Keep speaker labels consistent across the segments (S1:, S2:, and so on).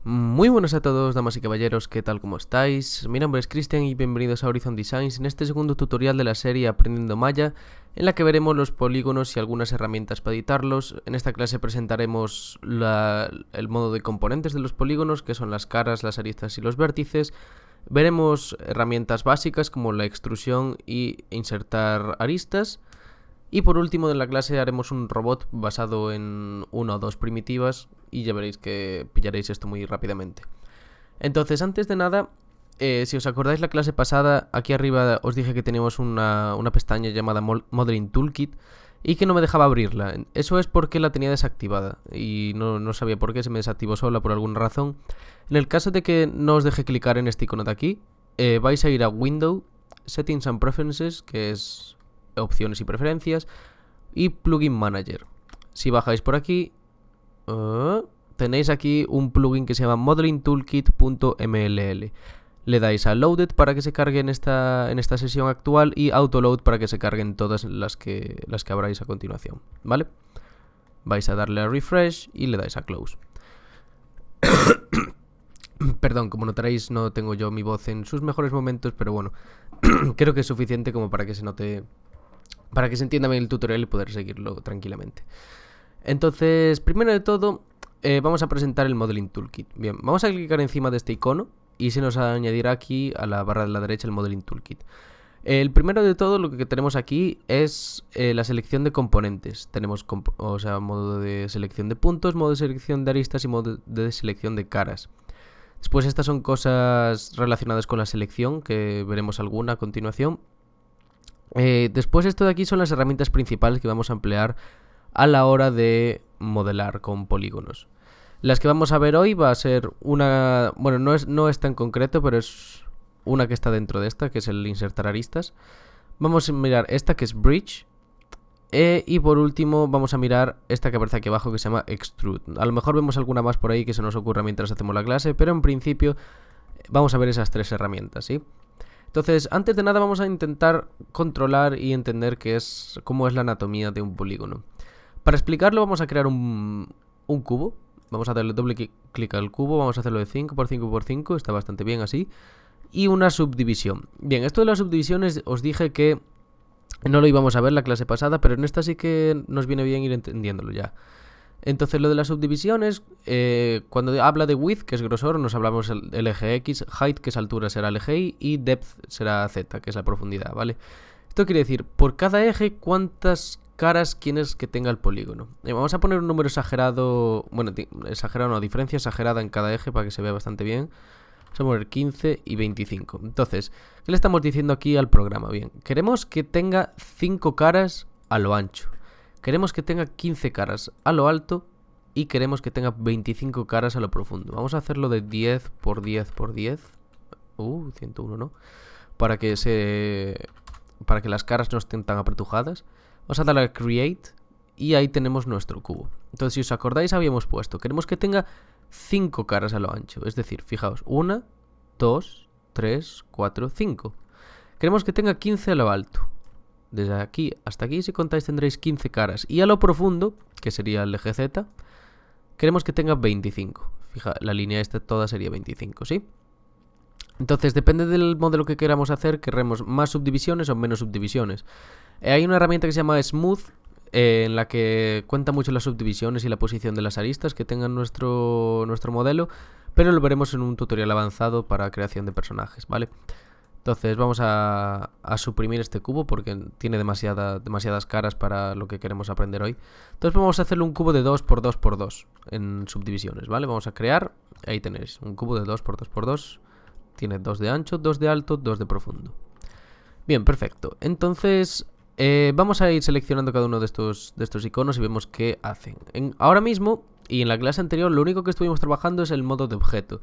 S1: Muy buenas a todos, damas y caballeros, ¿qué tal? ¿Cómo estáis? Mi nombre es Cristian y bienvenidos a Horizon Designs en este segundo tutorial de la serie Aprendiendo Maya, en la que veremos los polígonos y algunas herramientas para editarlos. En esta clase presentaremos el modo de componentes de los polígonos, que son las caras, las aristas y los vértices. Veremos herramientas básicas como la extrusión y insertar aristas. Y por último en la clase haremos un robot basado en una o dos primitivas y ya veréis que pillaréis esto muy rápidamente. Entonces, antes de nada, si os acordáis la clase pasada, aquí arriba os dije que teníamos una pestaña llamada Modeling Toolkit y que no me dejaba abrirla. Eso es porque la tenía desactivada y no sabía por qué, se me desactivó sola por alguna razón. En el caso de que no os deje clicar en este icono de aquí, vais a ir a Window, Settings and Preferences, que es opciones y preferencias, y Plugin Manager. Si bajáis por aquí, tenéis aquí un plugin que se llama modelingtoolkit.mll. Le dais a Loaded para que se cargue en esta sesión actual y Autoload para que se carguen todas las que abráis a continuación, ¿vale? Vais a darle a Refresh y le dais a Close. Perdón, como notaréis no tengo yo mi voz en sus mejores momentos, pero bueno, creo que es suficiente como para que se note, para que se entienda bien el tutorial y poder seguirlo tranquilamente. Entonces, primero de todo, vamos a presentar el Modeling Toolkit. Bien, vamos a clicar encima de este icono y se nos añadirá aquí a la barra de la derecha el Modeling Toolkit. El primero de todo, lo que tenemos aquí es la selección de componentes. Tenemos modo de selección de puntos, modo de selección de aristas y modo de selección de caras. Después estas son cosas relacionadas con la selección, que veremos alguna a continuación. Después esto de aquí son las herramientas principales que vamos a emplear a la hora de modelar con polígonos. Las que vamos a ver hoy va a ser una... Bueno, no es tan concreto, pero es una que está dentro de esta, que es el insertar aristas. Vamos a mirar esta, que es Bridge. Y por último vamos a mirar esta que aparece aquí abajo, que se llama Extrude. A lo mejor vemos alguna más por ahí que se nos ocurra mientras hacemos la clase, pero en principio vamos a ver esas tres herramientas, ¿sí? Entonces, antes de nada vamos a intentar controlar y entender cómo es la anatomía de un polígono. Para explicarlo vamos a crear un cubo. Vamos a darle doble clic al cubo, vamos a hacerlo de 5x5x5, está bastante bien así. Y una subdivisión. Bien, esto de las subdivisiones os dije que no lo íbamos a ver la clase pasada, pero en esta sí que nos viene bien ir entendiéndolo ya. Entonces lo de las subdivisiones, cuando habla de width, que es grosor, nos hablamos el eje X, height, que es altura, será el eje Y, y depth será Z, que es la profundidad, ¿vale? Esto quiere decir, por cada eje, ¿cuántas caras quieres que tenga el polígono? Vamos a poner un número exagerado, bueno, exagerado no, diferencia exagerada en cada eje para que se vea bastante bien. Vamos a poner 15 y 25. Entonces, ¿qué le estamos diciendo aquí al programa? Bien, queremos que tenga 5 caras a lo ancho. Queremos que tenga 15 caras a lo alto y queremos que tenga 25 caras a lo profundo. Vamos a hacerlo de 10 por 10 por 10. 101 no. Para que las caras no estén tan apretujadas. Vamos a darle a Create y ahí tenemos nuestro cubo. Entonces, si os acordáis, habíamos puesto, queremos que tenga 5 caras a lo ancho. Es decir, fijaos, 1, 2, 3, 4, 5. Queremos que tenga 15 a lo alto. Desde aquí hasta aquí, si contáis, tendréis 15 caras. Y a lo profundo, que sería el eje Z, queremos que tenga 25. Fija, la línea esta toda sería 25, ¿sí? Entonces, depende del modelo que queramos hacer, querremos más subdivisiones o menos subdivisiones. Hay una herramienta que se llama Smooth, en la que cuenta mucho las subdivisiones y la posición de las aristas que tengan nuestro modelo, pero lo veremos en un tutorial avanzado para creación de personajes, ¿vale? Entonces vamos a suprimir este cubo porque tiene demasiadas caras para lo que queremos aprender hoy. Entonces vamos a hacerle un cubo de 2x2x2 en subdivisiones, ¿vale? Vamos a crear, ahí tenéis, un cubo de 2x2x2. Tiene 2 de ancho, 2 de alto, 2 de profundo. Bien, perfecto. Entonces vamos a ir seleccionando cada uno de estos iconos y vemos qué hacen. Ahora mismo, y en la clase anterior, lo único que estuvimos trabajando es el modo de objeto.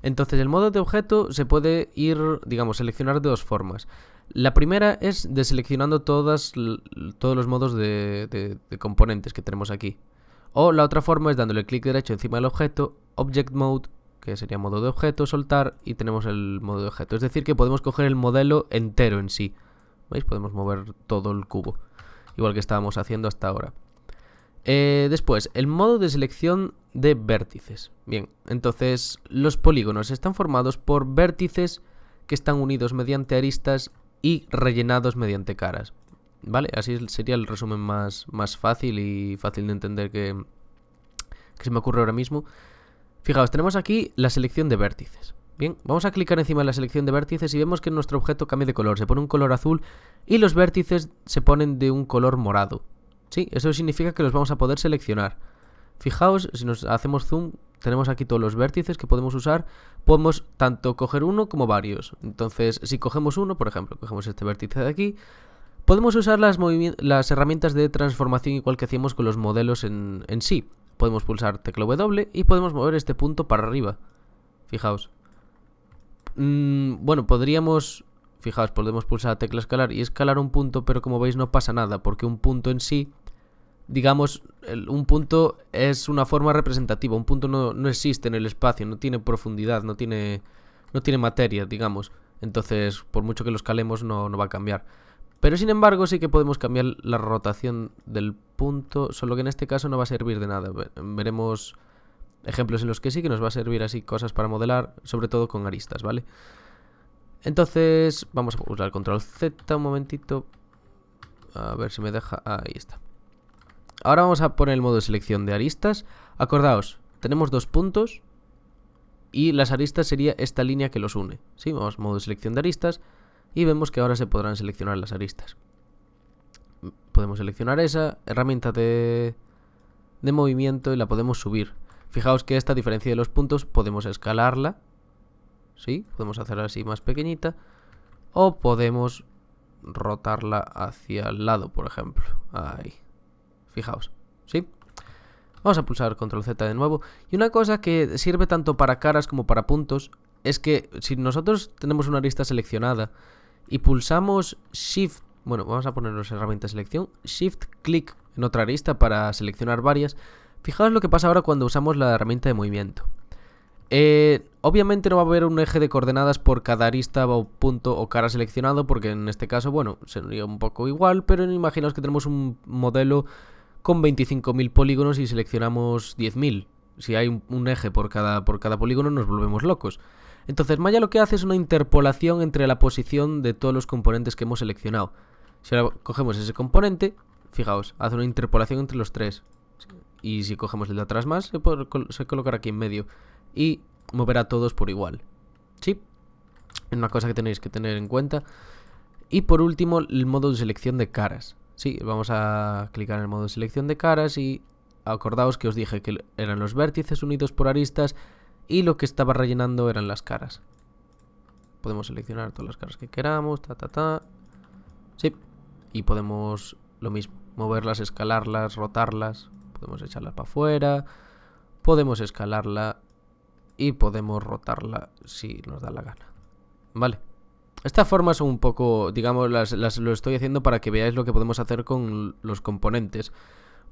S1: Entonces el modo de objeto se puede ir, digamos, seleccionar de dos formas. La primera es deseleccionando todos los modos de componentes que tenemos aquí. O la otra forma es dándole clic derecho encima del objeto, Object Mode, que sería modo de objeto, soltar, y tenemos el modo de objeto. Es decir, que podemos coger el modelo entero en sí. ¿Veis? Podemos mover todo el cubo, igual que estábamos haciendo hasta ahora. Después, el modo de selección de vértices. Bien, entonces los polígonos están formados por vértices que están unidos mediante aristas y rellenados mediante caras. ¿Vale? Así sería el resumen más fácil y fácil de entender que se me ocurre ahora mismo. Fijaos, tenemos aquí la selección de vértices. Bien, vamos a clicar encima de la selección de vértices y vemos que nuestro objeto cambia de color. Se pone un color azul y los vértices se ponen de un color morado. ¿Sí? Eso significa que los vamos a poder seleccionar. Fijaos, si nos hacemos zoom, tenemos aquí todos los vértices que podemos usar. Podemos tanto coger uno como varios. Entonces, si cogemos uno, por ejemplo, cogemos este vértice de aquí, podemos usar las herramientas de transformación igual que hacíamos con los modelos en sí. Podemos pulsar tecla W y podemos mover este punto para arriba. Fijaos. Bueno, podemos pulsar la tecla escalar y escalar un punto, pero como veis no pasa nada, porque un punto en sí, digamos, un punto es una forma representativa. Un punto no existe en el espacio, no tiene profundidad, no tiene materia, digamos. Entonces, por mucho que lo escalemos, no va a cambiar. Pero sin embargo sí que podemos cambiar la rotación del punto, solo que en este caso no va a servir de nada. Veremos ejemplos en los que sí que nos va a servir así cosas para modelar, sobre todo con aristas, ¿vale? Entonces vamos a usar el control Z un momentito. A ver si me deja... Ahí está. Ahora vamos a poner el modo de selección de aristas. Acordaos, tenemos dos puntos y las aristas sería esta línea que los une. ¿Sí? Vamos a modo de selección de aristas. Y vemos que ahora se podrán seleccionar las aristas. Podemos seleccionar esa herramienta de movimiento y la podemos subir. Fijaos que esta, a diferencia de los puntos, podemos escalarla. ¿Sí? Podemos hacerla así más pequeñita. O podemos rotarla hacia el lado, por ejemplo. Ahí. Fijaos. ¿Sí? Vamos a pulsar control Z de nuevo. Y una cosa que sirve tanto para caras como para puntos es que si nosotros tenemos una arista seleccionada y pulsamos Shift, bueno, vamos a ponernos herramienta de selección, Shift clic en otra arista para seleccionar varias. Fijaos lo que pasa ahora cuando usamos la herramienta de movimiento. Obviamente no va a haber un eje de coordenadas por cada arista o punto o cara seleccionado, porque en este caso, bueno, sería un poco igual, pero imaginaos que tenemos un modelo con 25.000 polígonos y seleccionamos 10.000. Si hay un eje por cada polígono nos volvemos locos. Entonces Maya lo que hace es una interpolación entre la posición de todos los componentes que hemos seleccionado. Si ahora cogemos ese componente, fijaos, hace una interpolación entre los tres. Y si cogemos el de atrás más, se colocará aquí en medio. Y moverá todos por igual. ¿Sí? Es una cosa que tenéis que tener en cuenta. Y por último, el modo de selección de caras. Sí, vamos a clicar en el modo de selección de caras y acordaos que os dije que eran los vértices unidos por aristas y lo que estaba rellenando eran las caras. Podemos seleccionar todas las caras que queramos, Sí, y podemos lo mismo, moverlas, escalarlas, rotarlas. Podemos echarlas para afuera, podemos escalarla y podemos rotarla si nos da la gana. Vale. Estas formas son un poco, digamos, lo estoy haciendo para que veáis lo que podemos hacer con los componentes.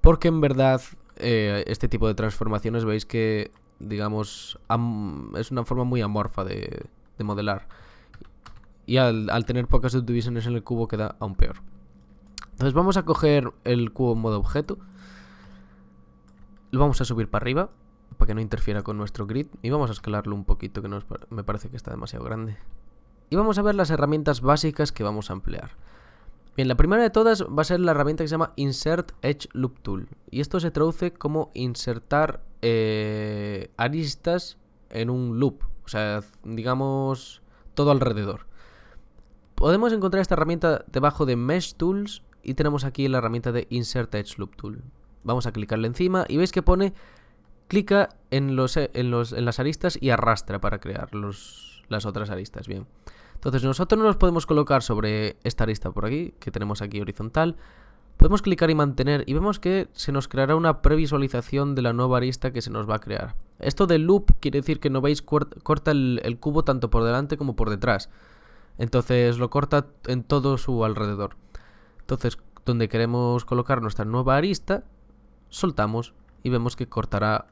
S1: Porque en verdad, este tipo de transformaciones veis que, digamos, es una forma muy amorfa de modelar. Y al tener pocas subdivisiones en el cubo queda aún peor. Entonces vamos a coger el cubo en modo objeto. Lo vamos a subir para arriba, para que no interfiera con nuestro grid. Y vamos a escalarlo un poquito, que me parece que está demasiado grande. Y vamos a ver las herramientas básicas que vamos a emplear. Bien, la primera de todas va a ser la herramienta que se llama Insert Edge Loop Tool. Y esto se traduce como insertar aristas en un loop. O sea, digamos, todo alrededor. Podemos encontrar esta herramienta debajo de Mesh Tools y tenemos aquí la herramienta de Insert Edge Loop Tool. Vamos a clicarle encima y veis que pone clica en las aristas y arrastra para crear las otras aristas. Bien. Entonces nosotros no nos podemos colocar sobre esta arista por aquí, que tenemos aquí horizontal. Podemos clicar y mantener y vemos que se nos creará una previsualización de la nueva arista que se nos va a crear. Esto de loop quiere decir que no veis, corta el cubo tanto por delante como por detrás. Entonces lo corta en todo su alrededor. Entonces, donde queremos colocar nuestra nueva arista, soltamos y vemos que cortará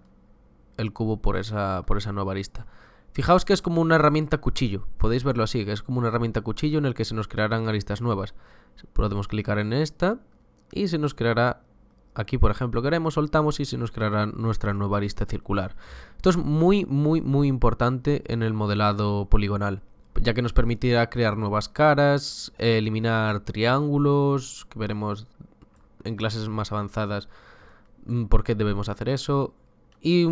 S1: el cubo por esa nueva arista. Fijaos que es como una herramienta cuchillo, podéis verlo así, que es como una herramienta cuchillo en el que se nos crearán aristas nuevas. Podemos clicar en esta y se nos creará Aquí, por ejemplo, queremos, soltamos y se nos creará nuestra nueva arista circular. Esto es muy importante en el modelado poligonal, ya que nos permitirá crear nuevas caras, eliminar triángulos, que veremos en clases más avanzadas por qué debemos hacer eso, y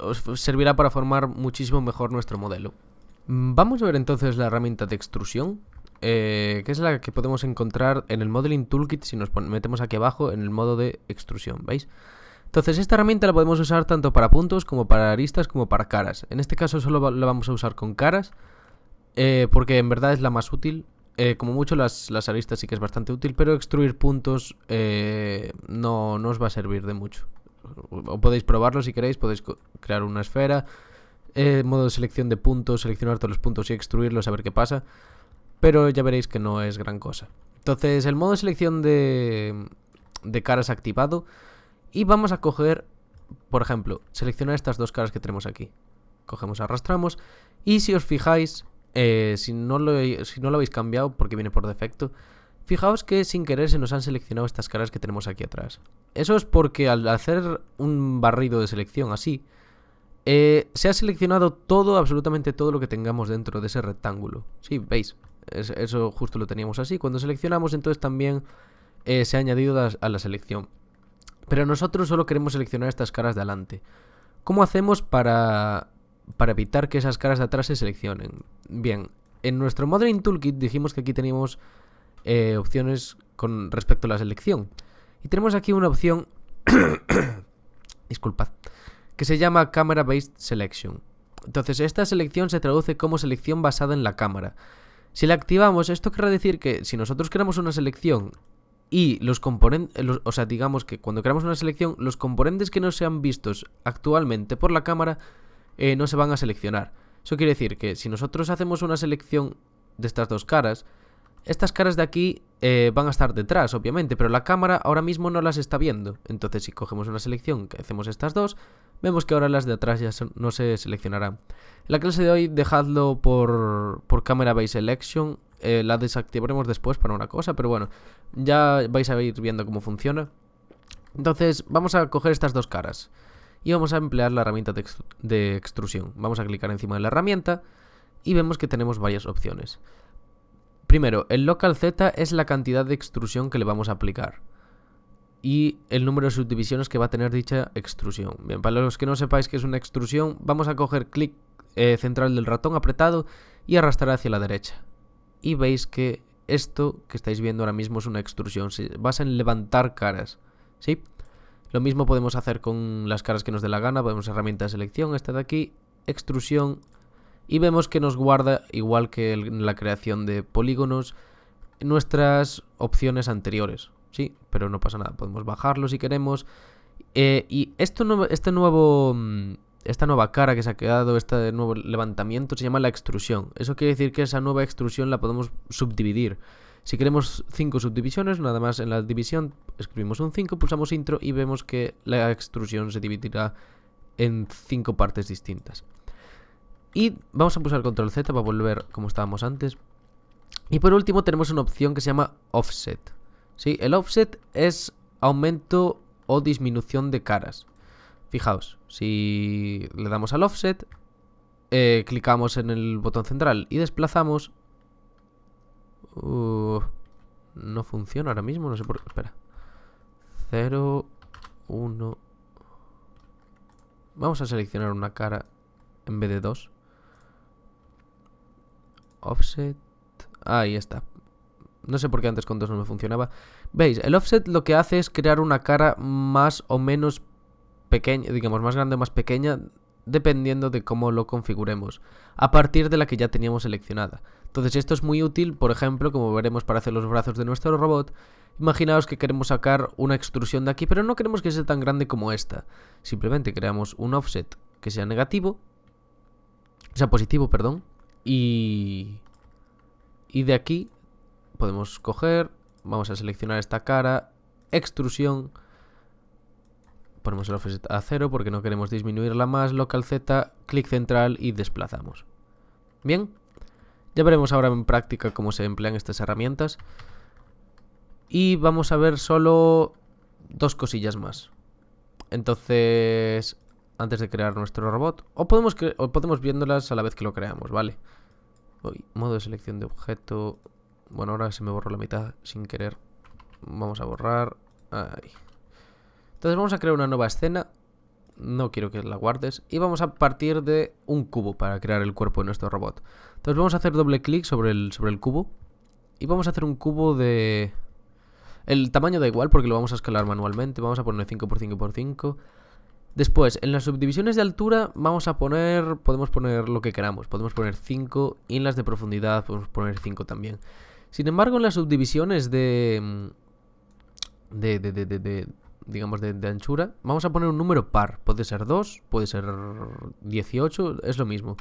S1: os servirá para formar muchísimo mejor nuestro modelo. Vamos a ver entonces la herramienta de extrusión, que es la que podemos encontrar en el Modeling Toolkit si nos metemos aquí abajo en el modo de extrusión, ¿veis? Entonces esta herramienta la podemos usar tanto para puntos como para aristas como para caras. En este caso solo la vamos a usar con caras, porque en verdad es la más útil. Como mucho las aristas sí que es bastante útil, pero extruir puntos no os va a servir de mucho. O podéis probarlo si queréis, podéis crear una esfera, modo de selección de puntos, seleccionar todos los puntos y extruirlos a ver qué pasa, pero ya veréis que no es gran cosa. Entonces el modo de selección de caras activado, y vamos a coger, por ejemplo, seleccionar estas dos caras que tenemos aquí. Cogemos, arrastramos, y si os fijáis, si no lo habéis cambiado porque viene por defecto, fijaos que sin querer se nos han seleccionado estas caras que tenemos aquí atrás. Eso es porque al hacer un barrido de selección así, se ha seleccionado todo, absolutamente todo lo que tengamos dentro de ese rectángulo. Sí, veis, eso justo lo teníamos así. Cuando seleccionamos, entonces también se ha añadido a la selección. Pero nosotros solo queremos seleccionar estas caras de adelante. ¿Cómo hacemos para evitar que esas caras de atrás se seleccionen? Bien, en nuestro Modeling Toolkit dijimos que aquí teníamos opciones con respecto a la selección. Y tenemos aquí una opción, disculpad, que se llama Camera Based Selection. Entonces esta selección se traduce como selección basada en la cámara. Si la activamos, esto querrá decir que si nosotros creamos una selección y los componentes, o sea, digamos que cuando creamos una selección, los componentes que no sean vistos actualmente por la cámara no se van a seleccionar. Eso quiere decir que si nosotros hacemos una selección de estas dos caras, estas caras de aquí van a estar detrás, obviamente, pero la cámara ahora mismo no las está viendo. Entonces si cogemos una selección que hacemos estas dos, vemos que ahora las de atrás ya no se seleccionarán. En la clase de hoy dejadlo por Camera Based Selection. La desactivaremos después para una cosa, pero bueno, ya vais a ir viendo cómo funciona. Entonces vamos a coger estas dos caras y vamos a emplear la herramienta de extrusión. Vamos a clicar encima de la herramienta y vemos que tenemos varias opciones. Primero, el local Z es la cantidad de extrusión que le vamos a aplicar y el número de subdivisiones que va a tener dicha extrusión. Bien, para los que no sepáis qué es una extrusión, vamos a coger clic central del ratón apretado y arrastrar hacia la derecha. Y veis que esto que estáis viendo ahora mismo es una extrusión. Se basa en levantar caras, ¿sí? Lo mismo podemos hacer con las caras que nos dé la gana. Podemos herramienta de selección, esta de aquí, extrusión, y vemos que nos guarda, igual que en la creación de polígonos, nuestras opciones anteriores, ¿sí? Pero no pasa nada, podemos bajarlo si queremos. Y esta nueva cara que se ha quedado, este nuevo levantamiento, se llama la extrusión. Eso quiere decir que esa nueva extrusión la podemos subdividir. Si queremos 5 subdivisiones, nada más en la división escribimos un 5, pulsamos intro y vemos que la extrusión se dividirá en 5 partes distintas. Y vamos a pulsar control Z para volver como estábamos antes. Y por último tenemos una opción que se llama offset, ¿sí? El offset es aumento o disminución de caras. Fijaos, si le damos al offset, clicamos en el botón central y desplazamos. No funciona ahora mismo, no sé por qué. Espera. 0, 1. Vamos a seleccionar una cara en vez de 2. Offset. Ahí está. No sé por qué antes con 2 no me funcionaba. Veis, el offset lo que hace es crear una cara más o menos pequeña, digamos, más grande o más pequeña, dependiendo de cómo lo configuremos, a partir de la que ya teníamos seleccionada. Entonces esto es muy útil, por ejemplo, como veremos para hacer los brazos de nuestro robot. Imaginaos que queremos sacar una extrusión de aquí, pero no queremos que sea tan grande como esta. Simplemente creamos un offset que sea negativo, o sea, positivo, perdón, y de aquí podemos coger, vamos a seleccionar esta cara, extrusión, ponemos el offset a 0 porque no queremos disminuirla más, local Z, clic central y desplazamos. Bien, ya veremos ahora en práctica cómo se emplean estas herramientas. Y vamos a ver solo 2 cosillas más. Entonces, antes de crear nuestro robot, o podemos viéndolas a la vez que lo creamos, ¿vale? Modo de selección de objeto. Bueno, ahora se me borró la mitad sin querer. Vamos a borrar. Ahí. Entonces vamos a crear una nueva escena. No quiero que la guardes. Y vamos a partir de un cubo para crear el cuerpo de nuestro robot. Entonces vamos a hacer doble clic sobre el cubo. Y vamos a hacer un cubo de... El tamaño da igual porque lo vamos a escalar manualmente. Vamos a poner 5×5×5. Después, en las subdivisiones de altura vamos a poner... Podemos poner lo que queramos. Podemos poner 5. Y en las de profundidad podemos poner 5 también. Sin embargo, en las subdivisiones digamos de anchura, vamos a poner un número par. Puede ser 2, puede ser 18, es lo mismo.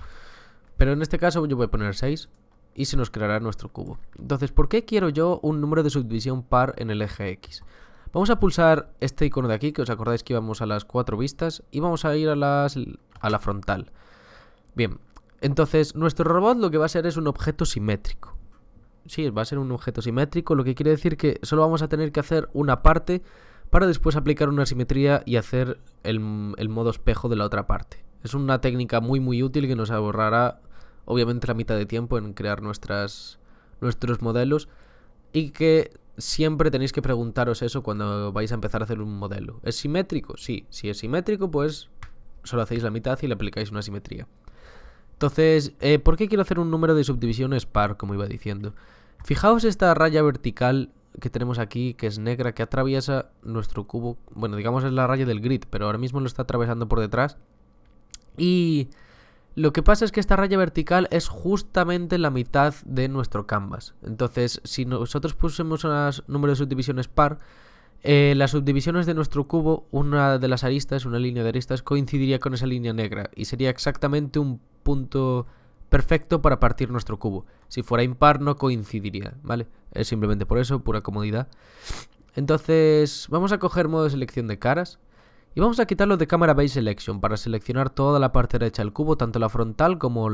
S1: Pero en este caso yo voy a poner 6 y se nos creará nuestro cubo. Entonces, ¿por qué quiero yo un número de subdivisión par en el eje X? Vamos a pulsar este icono de aquí, que os acordáis que íbamos a las 4 vistas, y vamos a ir a la frontal. Bien, entonces nuestro robot lo que va a ser es un objeto simétrico. Sí, va a ser un objeto simétrico, lo que quiere decir que solo vamos a tener que hacer una parte para después aplicar una simetría y hacer el modo espejo de la otra parte. Es una técnica muy útil que nos ahorrará obviamente la mitad de tiempo en crear nuestros modelos, y que siempre tenéis que preguntaros eso cuando vais a empezar a hacer un modelo. ¿Es simétrico? Sí. Si es simétrico, pues solo hacéis la mitad y le aplicáis una simetría. Entonces, ¿por qué quiero hacer un número de subdivisiones par, como iba diciendo? Fijaos esta raya vertical que tenemos aquí, que es negra, que atraviesa nuestro cubo. Bueno, digamos es la raya del grid, pero ahora mismo lo está atravesando por detrás. Y lo que pasa es que esta raya vertical es justamente la mitad de nuestro canvas. Entonces, si nosotros pusiéramos un número de subdivisiones par, las subdivisiones de nuestro cubo, una de las aristas, una línea de aristas, coincidiría con esa línea negra y sería exactamente un punto perfecto para partir nuestro cubo. Si fuera impar no coincidiría, ¿vale? Es simplemente por eso, pura comodidad. Entonces vamos a coger modo de selección de caras y vamos a quitarlo de Camera Base Selection para seleccionar toda la parte derecha del cubo, tanto la frontal como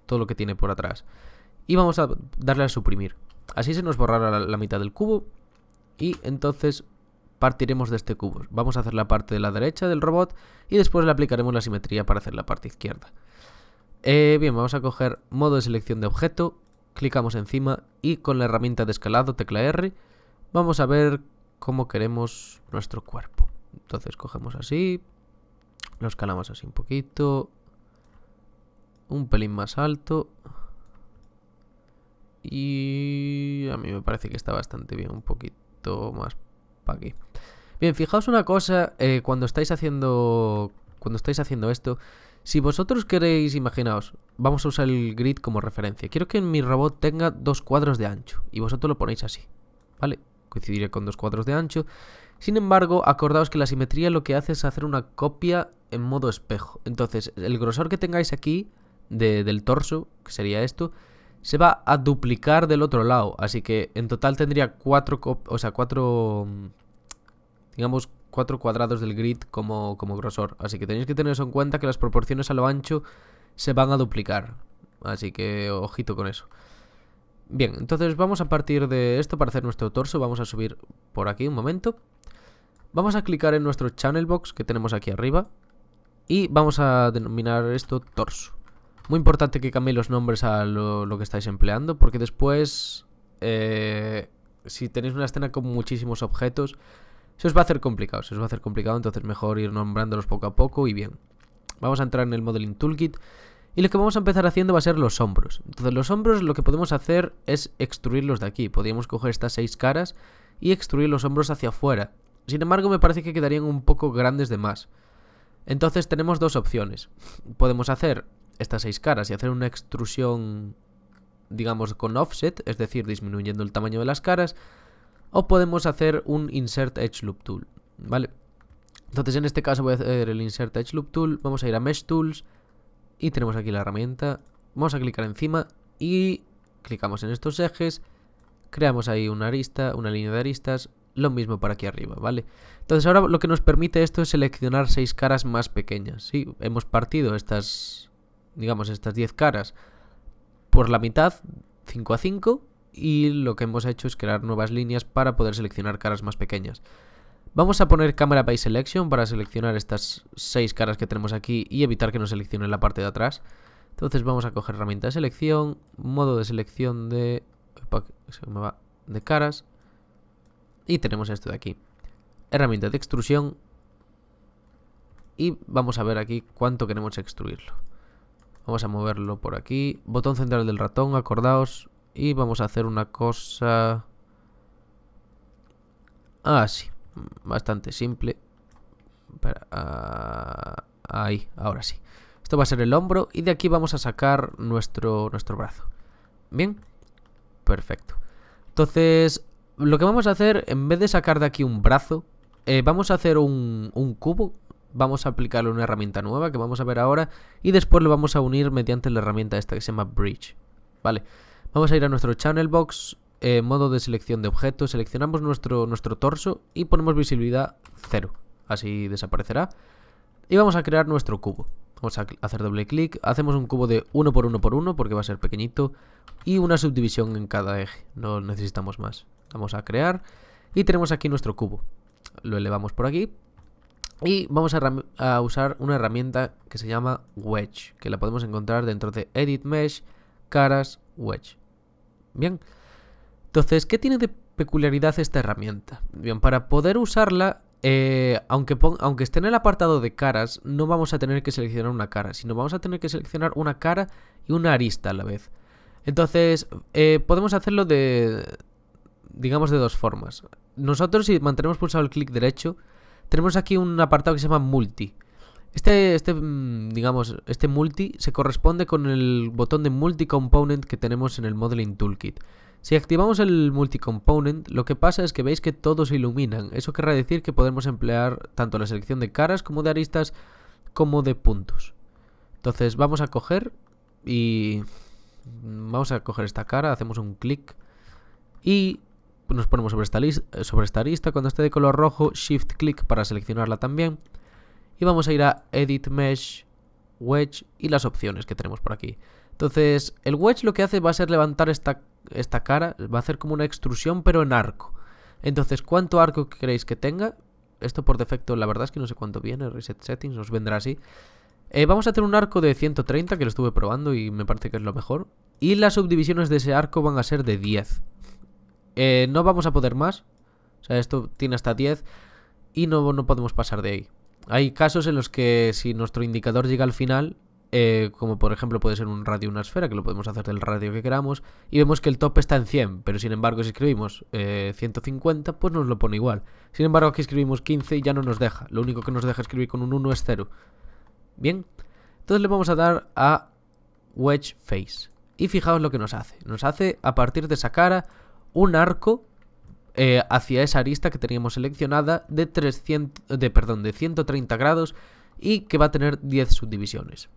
S1: todo lo que tiene por atrás. Y vamos a darle a suprimir. Así se nos borrará la mitad del cubo y entonces partiremos de este cubo. Vamos a hacer la parte de la derecha del robot y después le aplicaremos la simetría para hacer la parte izquierda. Bien, vamos a coger modo de selección de objeto, clicamos encima y con la herramienta de escalado, tecla R, vamos a ver cómo queremos nuestro cuerpo. Entonces cogemos así, lo escalamos así un poquito, un pelín más alto y a mí me parece que está bastante bien, un poquito más para aquí. Bien, fijaos una cosa, cuando estáis haciendo esto, si vosotros queréis, imaginaos, vamos a usar el grid como referencia. Quiero que mi robot tenga 2 cuadros de ancho y vosotros lo ponéis así, ¿vale? Coincidiré con 2 cuadros de ancho. Sin embargo, acordaos que la simetría lo que hace es hacer una copia en modo espejo. Entonces, el grosor que tengáis aquí del torso, que sería esto, se va a duplicar del otro lado. Así que en total tendría 4 cuadrados del grid como grosor. Así que tenéis que tener eso en cuenta, que las proporciones a lo ancho se van a duplicar. Así que ojito con eso. Bien, entonces vamos a partir de esto para hacer nuestro torso. Vamos a subir por aquí un momento. Vamos a clicar en nuestro channel box que tenemos aquí arriba y vamos a denominar esto torso. Muy importante que cambiéis los nombres a lo que estáis empleando, porque después si tenéis una escena con muchísimos objetos se os va a hacer complicado, entonces mejor ir nombrándolos poco a poco y bien. Vamos a entrar en el Modeling Toolkit y lo que vamos a empezar haciendo va a ser los hombros. Entonces los hombros lo que podemos hacer es extruirlos de aquí. Podríamos coger estas 6 caras y extruir los hombros hacia afuera. Sin embargo, me parece que quedarían un poco grandes de más. Entonces tenemos dos opciones. Podemos hacer estas 6 caras y hacer una extrusión, digamos, con offset, es decir, disminuyendo el tamaño de las caras. O podemos hacer un Insert Edge Loop Tool, ¿vale? Entonces en este caso voy a hacer el Insert Edge Loop Tool. Vamos a ir a Mesh Tools y tenemos aquí la herramienta. Vamos a clicar encima y clicamos en estos ejes. Creamos ahí una arista, una línea de aristas. Lo mismo para aquí arriba, ¿vale? Entonces ahora lo que nos permite esto es seleccionar 6 caras más pequeñas. Sí, hemos partido estas, digamos, estas 10 caras por la mitad, 5 a 5. Y lo que hemos hecho es crear nuevas líneas para poder seleccionar caras más pequeñas. Vamos a poner Camera by Selection para seleccionar estas 6 caras que tenemos aquí y evitar que nos seleccione la parte de atrás. Entonces vamos a coger herramienta de selección, modo de selección de caras. Y tenemos esto de aquí. Herramienta de extrusión. Y vamos a ver aquí cuánto queremos extruirlo. Vamos a moverlo por aquí. Botón central del ratón, acordaos. Y vamos a hacer una cosa... sí. Bastante simple. Ahí, ahora sí. Esto va a ser el hombro y de aquí vamos a sacar nuestro brazo. Bien, perfecto. Entonces, lo que vamos a hacer, en vez de sacar de aquí un brazo, vamos a hacer un cubo. Vamos a aplicarle una herramienta nueva que vamos a ver ahora y después lo vamos a unir mediante la herramienta esta que se llama Bridge. Vale, vamos a ir a nuestro Channel Box. Modo de selección de objetos, seleccionamos nuestro torso y ponemos visibilidad 0, así desaparecerá. Y vamos a crear nuestro cubo. Vamos a hacer doble clic, hacemos un cubo de 1 por 1 por 1 porque va a ser pequeñito y una subdivisión en cada eje, no necesitamos más. Vamos a crear y tenemos aquí nuestro cubo. Lo elevamos por aquí y vamos a usar una herramienta que se llama Wedge, que la podemos encontrar dentro de Edit Mesh, Caras, Wedge. Bien. Entonces, ¿qué tiene de peculiaridad esta herramienta? Bien, para poder usarla, aunque esté en el apartado de caras, no vamos a tener que seleccionar una cara, sino vamos a tener que seleccionar una cara y una arista a la vez. Entonces, podemos hacerlo digamos, de dos formas. Nosotros, si mantenemos pulsado el clic derecho, tenemos aquí un apartado que se llama Multi. Este multi se corresponde con el botón de multi-component que tenemos en el Modeling Toolkit. Si activamos el multi-component, lo que pasa es que veis que todos se iluminan. Eso querrá decir que podemos emplear tanto la selección de caras como de aristas como de puntos. Entonces vamos a coger esta cara, hacemos un clic y nos ponemos sobre esta arista. Cuando esté de color rojo, shift clic para seleccionarla también. Y vamos a ir a Edit Mesh, Wedge y las opciones que tenemos por aquí. Entonces, el Wedge lo que hace va a ser levantar esta cara, va a hacer como una extrusión pero en arco. Entonces, ¿cuánto arco queréis que tenga? Esto por defecto, la verdad es que no sé cuánto viene, Reset Settings, nos vendrá así. Vamos a hacer un arco de 130, que lo estuve probando y me parece que es lo mejor. Y las subdivisiones de ese arco van a ser de 10. No vamos a poder más, o sea, esto tiene hasta 10 y no podemos pasar de ahí. Hay casos en los que si nuestro indicador llega al final, como por ejemplo puede ser un radio, una esfera, que lo podemos hacer del radio que queramos, y vemos que el top está en 100, pero sin embargo si escribimos 150, pues nos lo pone igual. Sin embargo aquí escribimos 15 y ya no nos deja, lo único que nos deja escribir con un 1 es 0. Bien, entonces le vamos a dar a Wedge Face, y fijaos lo que nos hace a partir de esa cara un arco hacia esa arista que teníamos seleccionada de 130 grados y que va a tener 10 subdivisiones.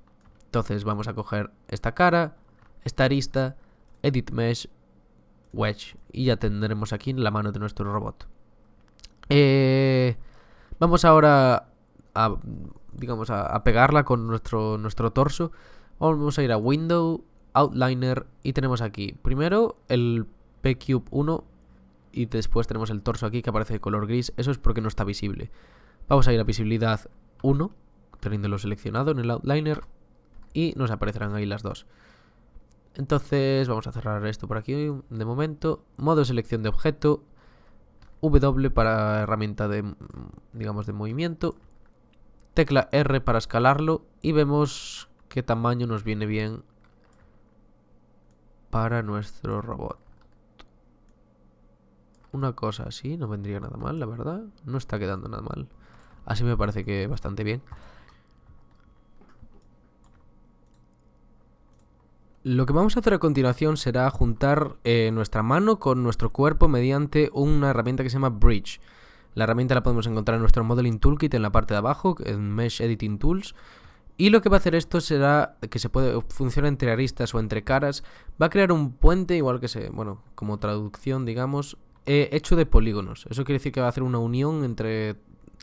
S1: Entonces vamos a coger esta cara, esta arista, Edit Mesh, Wedge y ya tendremos aquí en la mano de nuestro robot. Vamos ahora a pegarla con nuestro torso. Vamos a ir a Window, Outliner y tenemos aquí primero el P-Cube 1 y después tenemos el torso aquí que aparece de color gris. Eso es porque no está visible. Vamos a ir a visibilidad 1, teniéndolo seleccionado en el Outliner y nos aparecerán ahí las dos. Entonces vamos a cerrar esto por aquí de momento. Modo de selección de objeto, W para herramienta de movimiento, tecla R para escalarlo y vemos qué tamaño nos viene bien para nuestro robot. Una cosa así no vendría nada mal, la verdad. No está quedando nada mal. Así me parece que bastante bien. Lo que vamos a hacer a continuación será juntar nuestra mano con nuestro cuerpo mediante una herramienta que se llama Bridge. La herramienta la podemos encontrar en nuestro Modeling Toolkit en la parte de abajo, en Mesh Editing Tools. Y lo que va a hacer esto será que funciona entre aristas o entre caras. Va a crear un puente, igual que como traducción, digamos, hecho de polígonos. Eso quiere decir que va a hacer una unión entre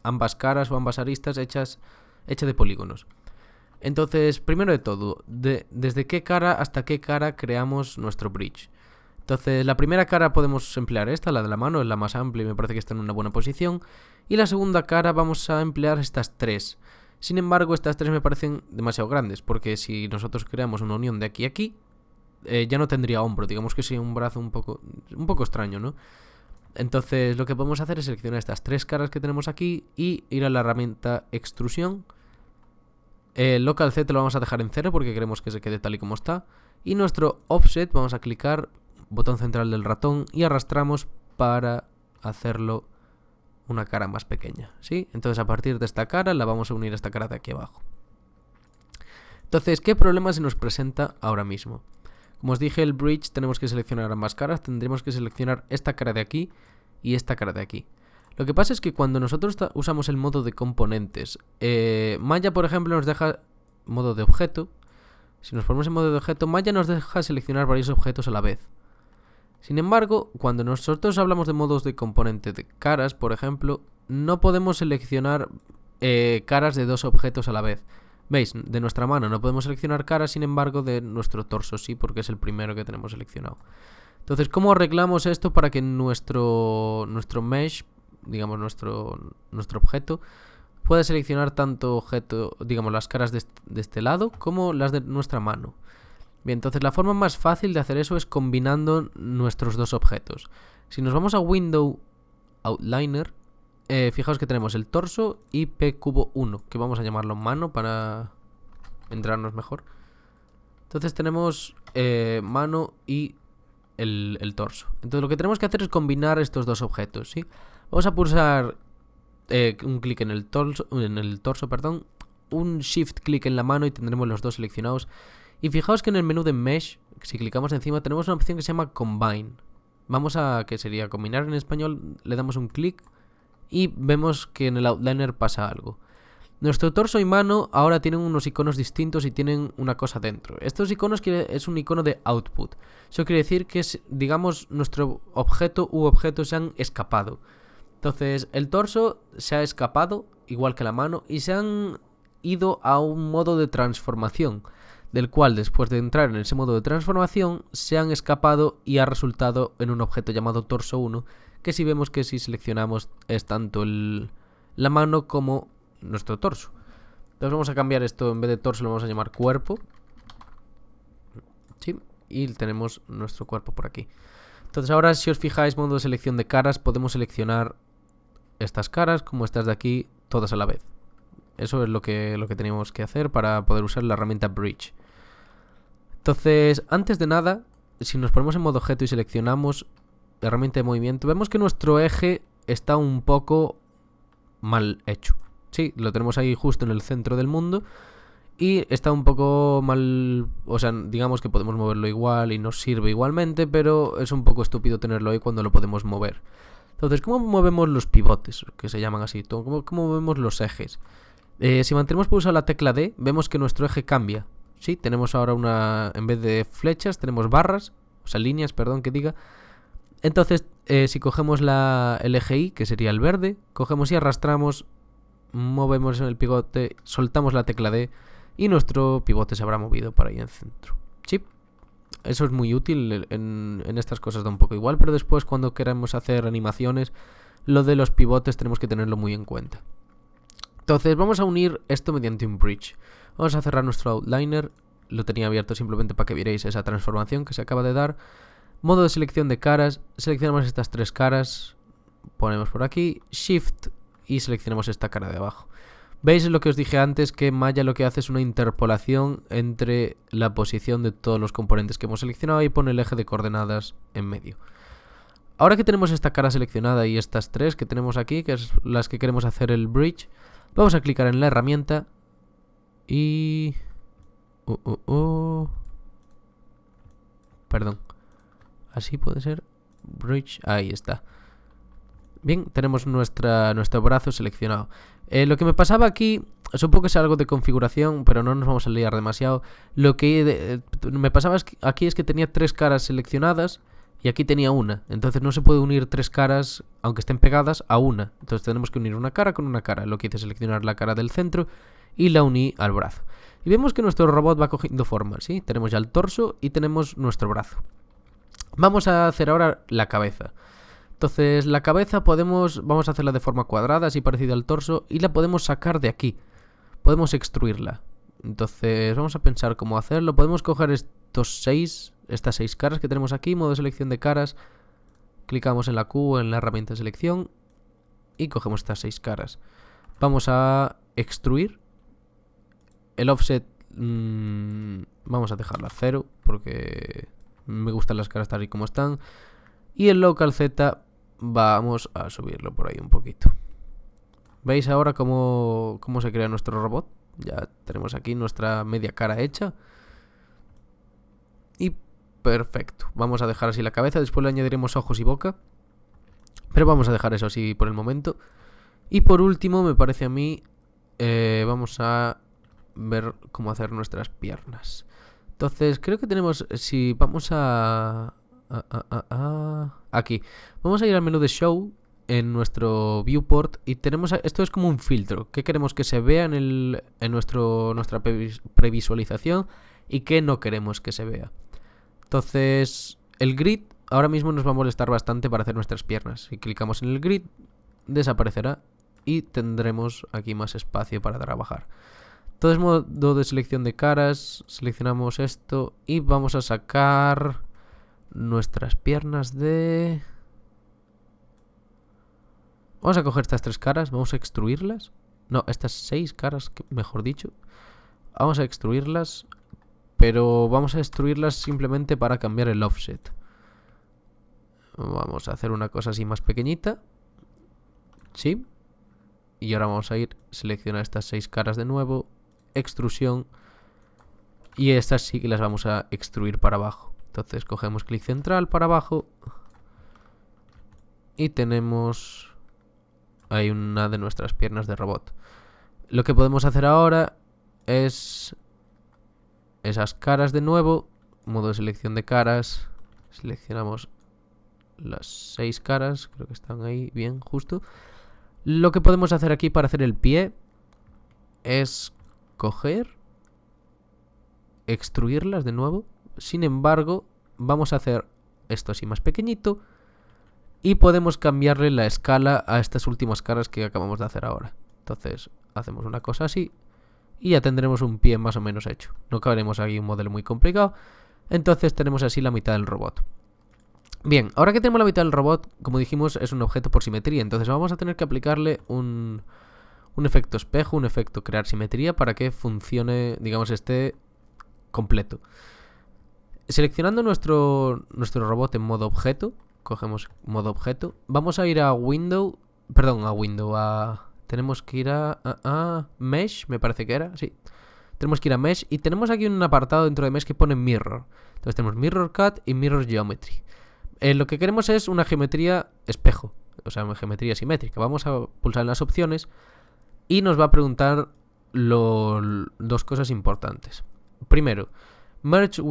S1: ambas caras o ambas aristas hecha de polígonos. Entonces, primero de todo, desde qué cara hasta qué cara creamos nuestro bridge. Entonces, la primera cara podemos emplear esta, la de la mano, es la más amplia y me parece que está en una buena posición. Y la segunda cara vamos a emplear estas tres. Sin embargo, estas tres me parecen demasiado grandes, porque si nosotros creamos una unión de aquí a aquí, ya no tendría hombro. Digamos que sería un brazo un poco extraño, ¿no? Entonces, lo que podemos hacer es seleccionar estas tres caras que tenemos aquí y ir a la herramienta extrusión. Local Z lo vamos a dejar en 0 porque queremos que se quede tal y como está. Y nuestro offset vamos a clicar, botón central del ratón, y arrastramos para hacerlo una cara más pequeña, ¿sí? Entonces a partir de esta cara la vamos a unir a esta cara de aquí abajo. Entonces, ¿qué problema se nos presenta ahora mismo? Como os dije, el bridge tenemos que seleccionar ambas caras. Tendremos que seleccionar esta cara de aquí y esta cara de aquí. Lo que pasa es que cuando nosotros usamos el modo de componentes, Maya, por ejemplo, nos deja modo de objeto. Si nos ponemos en modo de objeto, Maya nos deja seleccionar varios objetos a la vez. Sin embargo, cuando nosotros hablamos de modos de componente de caras, por ejemplo, no podemos seleccionar caras de dos objetos a la vez. ¿Veis? De nuestra mano no podemos seleccionar caras, sin embargo, de nuestro torso sí, porque es el primero que tenemos seleccionado. Entonces, ¿cómo arreglamos esto para que nuestro mesh, digamos nuestro objeto, pueda seleccionar tanto objeto, digamos, las caras de este lado como las de nuestra mano? Bien, entonces la forma más fácil de hacer eso es combinando nuestros dos objetos. Si nos vamos a Window Outliner, fijaos que tenemos el torso y P⁻1, que vamos a llamarlo mano para entrarnos mejor. Entonces tenemos mano y el torso. Entonces lo que tenemos que hacer es combinar estos dos objetos, ¿sí? Vamos a pulsar un clic en el torso, perdón, un shift clic en la mano y tendremos los dos seleccionados. Y fijaos que en el menú de Mesh, si clicamos encima, tenemos una opción que se llama Combine. Vamos a, que sería combinar en español, le damos un clic y vemos que en el Outliner pasa algo. Nuestro torso y mano ahora tienen unos iconos distintos y tienen una cosa dentro. Estos iconos es un icono de output. Eso quiere decir que, digamos, nuestro objeto u objetos se han escapado. Entonces, el torso se ha escapado, igual que la mano, y se han ido a un modo de transformación, del cual después de entrar en ese modo de transformación se han escapado y ha resultado en un objeto llamado torso 1, que si vemos que si seleccionamos es tanto la mano como nuestro torso. Entonces vamos a cambiar esto, en vez de torso lo vamos a llamar cuerpo. Sí, y tenemos nuestro cuerpo por aquí. Entonces ahora, si os fijáis, modo de selección de caras, podemos seleccionar estas caras como estas de aquí, todas a la vez. Eso es lo que teníamos que hacer para poder usar la herramienta Bridge. Entonces, antes de nada, si nos ponemos en modo objeto y seleccionamos la herramienta de movimiento, vemos que nuestro eje está un poco mal hecho. Sí, lo tenemos ahí justo en el centro del mundo y está un poco mal, o sea, digamos que podemos moverlo igual y nos sirve igualmente, pero es un poco estúpido tenerlo ahí cuando lo podemos mover. Entonces, ¿cómo movemos los pivotes? Que se llaman así. ¿Cómo movemos los ejes? Si mantenemos pulsada la tecla D, vemos que nuestro eje cambia. Sí, tenemos ahora en vez de flechas, tenemos barras, o sea, líneas, perdón, que diga. Entonces, si cogemos el eje Y, que sería el verde, cogemos y arrastramos, movemos el pivote, soltamos la tecla D y nuestro pivote se habrá movido para ahí en el centro. Sí, eso es muy útil, en estas cosas da un poco igual, pero después cuando queramos hacer animaciones, lo de los pivotes tenemos que tenerlo muy en cuenta. Entonces vamos a unir esto mediante un bridge. Vamos a cerrar nuestro outliner. Lo tenía abierto simplemente para que vierais esa transformación que se acaba de dar. Modo de selección de caras. Seleccionamos estas tres caras. Ponemos por aquí Shift y seleccionamos esta cara de abajo. ¿Veis lo que os dije antes? Que Maya lo que hace es una interpolación entre la posición de todos los componentes que hemos seleccionado y pone el eje de coordenadas en medio. Ahora que tenemos esta cara seleccionada y estas tres que tenemos aquí, que es las que queremos hacer el bridge, vamos a clicar en la herramienta y... Perdón. Así puede ser. Bridge. Ahí está. Bien, tenemos nuestro brazo seleccionado. Lo que me pasaba aquí, supongo que es algo de configuración, pero no nos vamos a liar demasiado. Lo que me pasaba aquí es que tenía tres caras seleccionadas y aquí tenía una. Entonces no se puede unir tres caras, aunque estén pegadas, a una. Entonces tenemos que unir una cara con una cara. Lo que hice es seleccionar la cara del centro y la uní al brazo. Y vemos que nuestro robot va cogiendo forma, ¿sí? Tenemos ya el torso y tenemos nuestro brazo. Vamos a hacer ahora la cabeza. Entonces la cabeza vamos a hacerla de forma cuadrada, así parecida al torso, y la podemos sacar de aquí. Podemos extruirla. Entonces vamos a pensar cómo hacerlo. Podemos coger estas 6 caras que tenemos aquí, modo selección de caras. Clicamos en la Q en la herramienta de selección y cogemos estas 6 caras. Vamos a extruir. El offset vamos a dejarlo a 0 porque me gustan las caras tal y como están. Y el local Z vamos a subirlo por ahí un poquito. ¿Veis ahora cómo se crea nuestro robot? Ya tenemos aquí nuestra media cara hecha. Y perfecto. Vamos a dejar así la cabeza. Después le añadiremos ojos y boca. Pero vamos a dejar eso así por el momento. Y por último, me parece a mí, vamos a ver cómo hacer nuestras piernas. Entonces, creo que tenemos... Si vamos aquí. Vamos a ir al menú de Show en nuestro viewport y tenemos... Esto es como un filtro. ¿Qué queremos que se vea en nuestra previsualización y qué no queremos que se vea? Entonces, el grid ahora mismo nos va a molestar bastante para hacer nuestras piernas. Si clicamos en el grid, desaparecerá y tendremos aquí más espacio para trabajar. Entonces, modo de selección de caras, seleccionamos esto y vamos a sacar nuestras piernas de... Vamos a coger estas 3 caras, vamos a extruirlas. No, estas 6 caras, mejor dicho. Vamos a extruirlas, pero vamos a extruirlas simplemente para cambiar el offset. Vamos a hacer una cosa así más pequeñita. Sí. Y ahora vamos a seleccionar estas 6 caras de nuevo. Extrusión. Y estas sí que las vamos a extruir para abajo. Entonces cogemos clic central para abajo. Y tenemos ahí una de nuestras piernas de robot. Lo que podemos hacer ahora es esas caras de nuevo. Modo de selección de caras. Seleccionamos las 6 caras. Creo que están ahí bien, justo. Lo que podemos hacer aquí para hacer el pie es coger, extruirlas de nuevo. Sin embargo, vamos a hacer esto así más pequeñito y podemos cambiarle la escala a estas últimas caras que acabamos de hacer ahora. Entonces, hacemos una cosa así y ya tendremos un pie más o menos hecho. No cabremos aquí un modelo muy complicado. Entonces tenemos así la mitad del robot. Bien, ahora que tenemos la mitad del robot, como dijimos, es un objeto por simetría. Entonces vamos a tener que aplicarle un efecto espejo, un efecto crear simetría para que funcione, digamos, esté completo. Seleccionando nuestro robot en modo objeto, cogemos modo objeto, vamos a ir a tenemos que ir a Mesh, me parece que era, sí. Tenemos que ir a Mesh y tenemos aquí un apartado dentro de Mesh que pone Mirror. Entonces tenemos Mirror Cut y Mirror Geometry. Lo que queremos es una geometría espejo, o sea, una geometría simétrica. Vamos a pulsar en las opciones y nos va a preguntar 2 cosas importantes. Primero, merge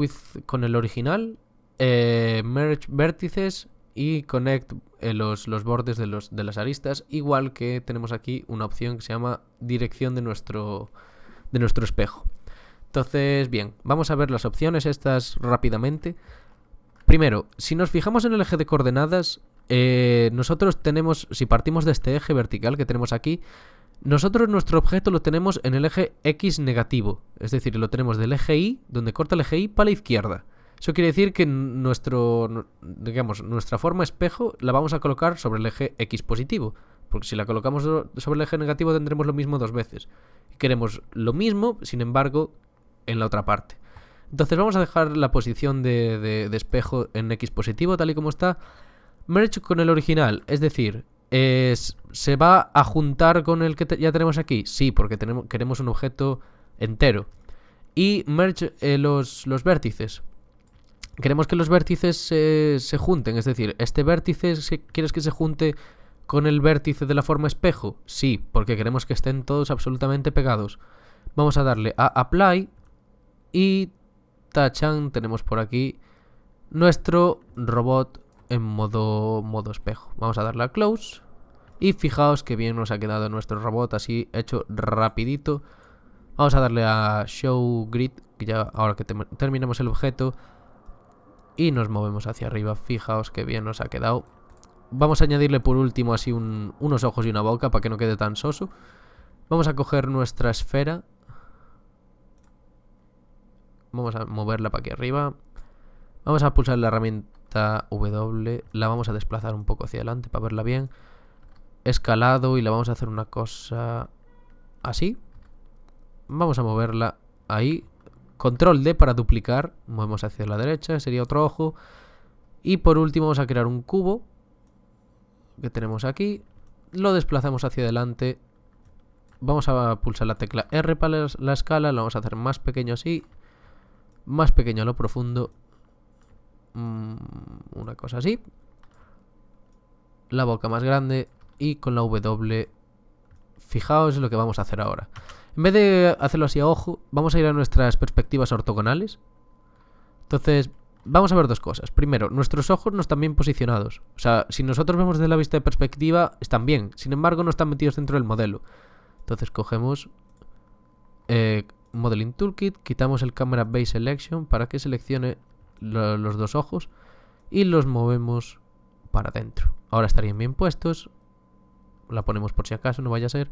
S1: con el original, merge vértices y connect los bordes de las aristas, igual que tenemos aquí una opción que se llama dirección de nuestro espejo. Entonces, bien, vamos a ver las opciones estas rápidamente. Primero, si nos fijamos en el eje de coordenadas, nosotros tenemos, si partimos de este eje vertical que tenemos aquí, nosotros nuestro objeto lo tenemos en el eje X negativo. Es decir, lo tenemos del eje Y, donde corta el eje Y, para la izquierda. Eso quiere decir que nuestra forma espejo la vamos a colocar sobre el eje X positivo. Porque si la colocamos sobre el eje negativo tendremos lo mismo 2 veces. Y queremos lo mismo, sin embargo, en la otra parte. Entonces vamos a dejar la posición de espejo en X positivo, tal y como está. Merge con el original, es decir, ¿se va a juntar con el que ya tenemos aquí? Sí, porque queremos un objeto entero. Y merge los vértices. Queremos que los vértices se junten, es decir, este vértice, ¿quieres que se junte con el vértice de la forma espejo? Sí, porque queremos que estén todos absolutamente pegados. Vamos a darle a Apply y tachan, tenemos por aquí nuestro robot en modo espejo. Vamos a darle a Close y fijaos que bien nos ha quedado nuestro robot así hecho rapidito. Vamos a darle a Show Grid, que ya ahora que terminamos el objeto, y nos movemos hacia arriba. Fijaos que bien nos ha quedado. Vamos a añadirle por último así unos ojos y una boca para que no quede tan soso. Vamos a coger nuestra esfera. Vamos a moverla para aquí arriba. Vamos a pulsar la herramienta W. La vamos a desplazar un poco hacia adelante para verla bien. Escalado y la vamos a hacer una cosa así. Vamos a moverla ahí. Control D para duplicar. Movemos hacia la derecha. Sería otro ojo. Y por último vamos a crear un cubo que tenemos aquí. Lo desplazamos hacia adelante. Vamos a pulsar la tecla R para la escala. Lo vamos a hacer más pequeño así. Más pequeño a lo profundo. Una cosa así. La boca más grande. Y con la W. Fijaos lo que vamos a hacer ahora. En vez de hacerlo así a ojo, vamos a ir a nuestras perspectivas ortogonales. Entonces, vamos a ver dos cosas. Primero, nuestros ojos no están bien posicionados. O sea, si nosotros vemos desde la vista de perspectiva, están bien. Sin embargo, no están metidos dentro del modelo. Entonces, cogemos Modeling Toolkit, quitamos el Camera Base Selection para que seleccione los dos ojos y los movemos para adentro. Ahora estarían bien puestos. La ponemos por si acaso, no vaya a ser.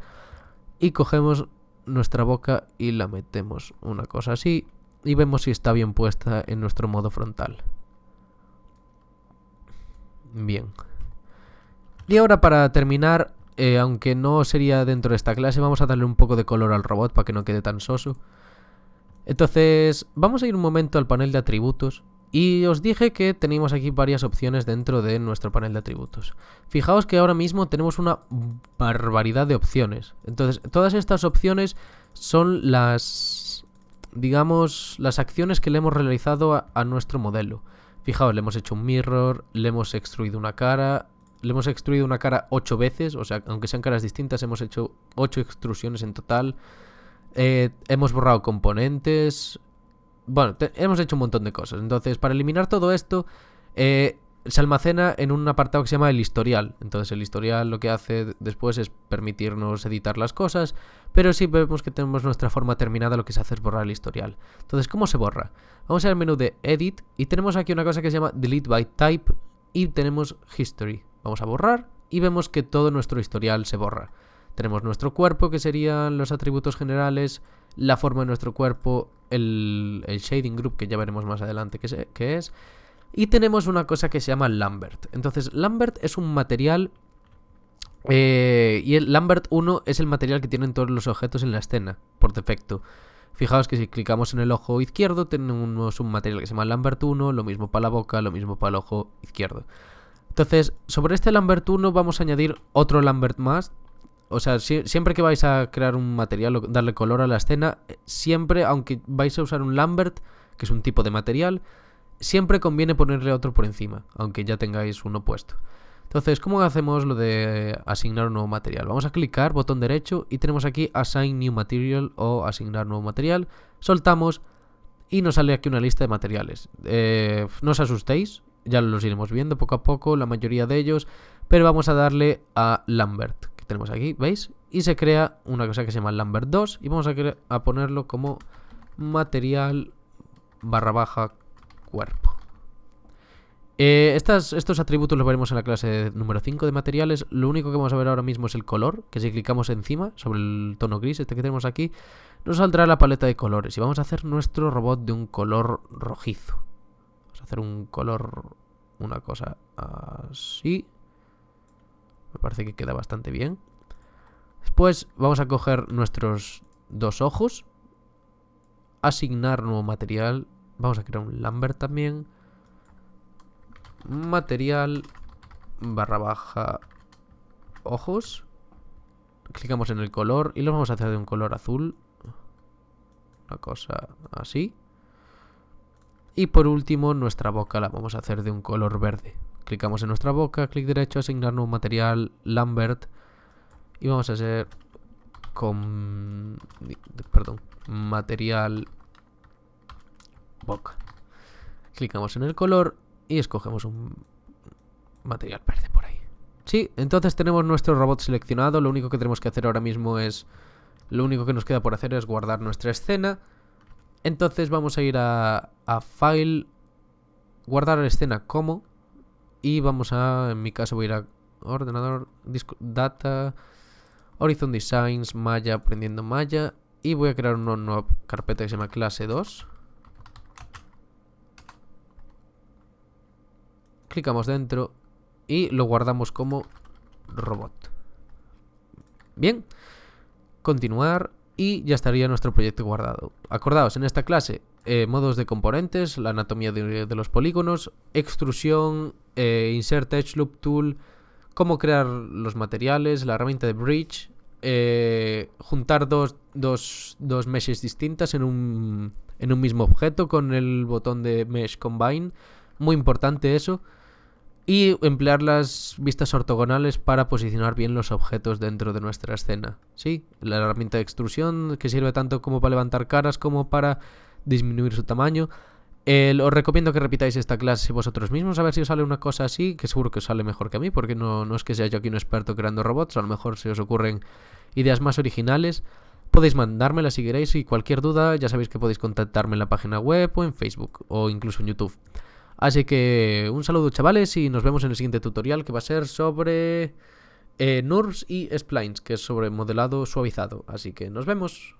S1: Y cogemos nuestra boca y la metemos una cosa así y vemos si está bien puesta en nuestro modo frontal. Bien. Y ahora para terminar, aunque no sería dentro de esta clase, vamos a darle un poco de color al robot para que no quede tan soso. Entonces vamos a ir un momento al panel de atributos. Y os dije que teníamos aquí varias opciones dentro de nuestro panel de atributos. Fijaos que ahora mismo tenemos una barbaridad de opciones. Entonces, todas estas opciones son las, digamos, las acciones que le hemos realizado a nuestro modelo. Fijaos, le hemos hecho un mirror, le hemos extruido una cara. Le hemos extruido una cara 8 veces. O sea, aunque sean caras distintas, hemos hecho 8 extrusiones en total. Hemos borrado componentes. Bueno, hemos hecho un montón de cosas. Entonces, para eliminar todo esto, se almacena en un apartado que se llama el historial. Entonces, el historial lo que hace después es permitirnos editar las cosas, pero si vemos que tenemos nuestra forma terminada, lo que se hace es borrar el historial. Entonces, ¿cómo se borra? Vamos al menú de Edit y tenemos aquí una cosa que se llama Delete by Type y tenemos History. Vamos a borrar y vemos que todo nuestro historial se borra. Tenemos nuestro cuerpo, que serían los atributos generales, la forma de nuestro cuerpo, el shading group, que ya veremos más adelante qué es. Y tenemos una cosa que se llama Lambert. Entonces, Lambert es un material. Y el Lambert 1 es el material que tienen todos los objetos en la escena, por defecto. Fijaos que si clicamos en el ojo izquierdo, tenemos un material que se llama Lambert 1, lo mismo para la boca, lo mismo para el ojo izquierdo. Entonces, sobre este Lambert 1 vamos a añadir otro Lambert más. O sea, siempre que vais a crear un material o darle color a la escena, siempre, aunque vais a usar un Lambert, que es un tipo de material, siempre conviene ponerle otro por encima, aunque ya tengáis uno puesto. Entonces, ¿cómo hacemos lo de asignar un nuevo material? Vamos a clicar, botón derecho, y tenemos aquí Assign New Material o Asignar Nuevo Material. Soltamos y nos sale aquí una lista de materiales. No os asustéis, ya los iremos viendo poco a poco, la mayoría de ellos, pero vamos a darle a Lambert. Tenemos aquí, ¿veis? Y se crea una cosa que se llama Lambert 2 y vamos a ponerlo como material / cuerpo. Estos atributos los veremos en la clase número 5 de materiales. Lo único que vamos a ver ahora mismo es el color, que si clicamos encima sobre el tono gris, este que tenemos aquí, nos saldrá la paleta de colores y vamos a hacer nuestro robot de un color rojizo. Vamos a hacer un color, una cosa así. Me parece que queda bastante bien. Después vamos a coger nuestros dos ojos. Asignar nuevo material. Vamos a crear un Lambert también. Material / ojos. Clicamos en el color y lo vamos a hacer de un color azul. Una cosa así. Y por último nuestra boca la vamos a hacer de un color verde. Clicamos en nuestra boca, clic derecho, asignar nuevo material, Lambert. Y vamos a hacer material boca. Clicamos en el color y escogemos un material verde por ahí. Sí, entonces tenemos nuestro robot seleccionado. Lo único que tenemos que hacer ahora mismo es... Lo único que nos queda por hacer es guardar nuestra escena. Entonces vamos a ir a File, guardar escena como, y vamos a, en mi caso voy a ir a ordenador, data, Horizon Designs, Maya, aprendiendo Maya, y voy a crear una nueva carpeta que se llama clase 2. Clicamos dentro y lo guardamos como robot. Bien, continuar y ya estaría nuestro proyecto guardado. Acordaos, en esta clase, modos de componentes, la anatomía de los polígonos, extrusión, insert edge loop tool, cómo crear los materiales, la herramienta de bridge, juntar dos meshes distintas en un mismo objeto con el botón de mesh combine, muy importante eso. Y emplear las vistas ortogonales para posicionar bien los objetos dentro de nuestra escena. ¿Sí? La herramienta de extrusión que sirve tanto como para levantar caras como para disminuir su tamaño. Os recomiendo que repitáis esta clase vosotros mismos a ver si os sale una cosa así, que seguro que os sale mejor que a mí, porque no es que sea yo aquí un experto creando robots, a lo mejor se os ocurren ideas más originales. Podéis mandármela si queréis y cualquier duda ya sabéis que podéis contactarme en la página web o en Facebook o incluso en YouTube. Así que un saludo, chavales, y nos vemos en el siguiente tutorial, que va a ser sobre NURBS y Splines, que es sobre modelado suavizado. Así que nos vemos.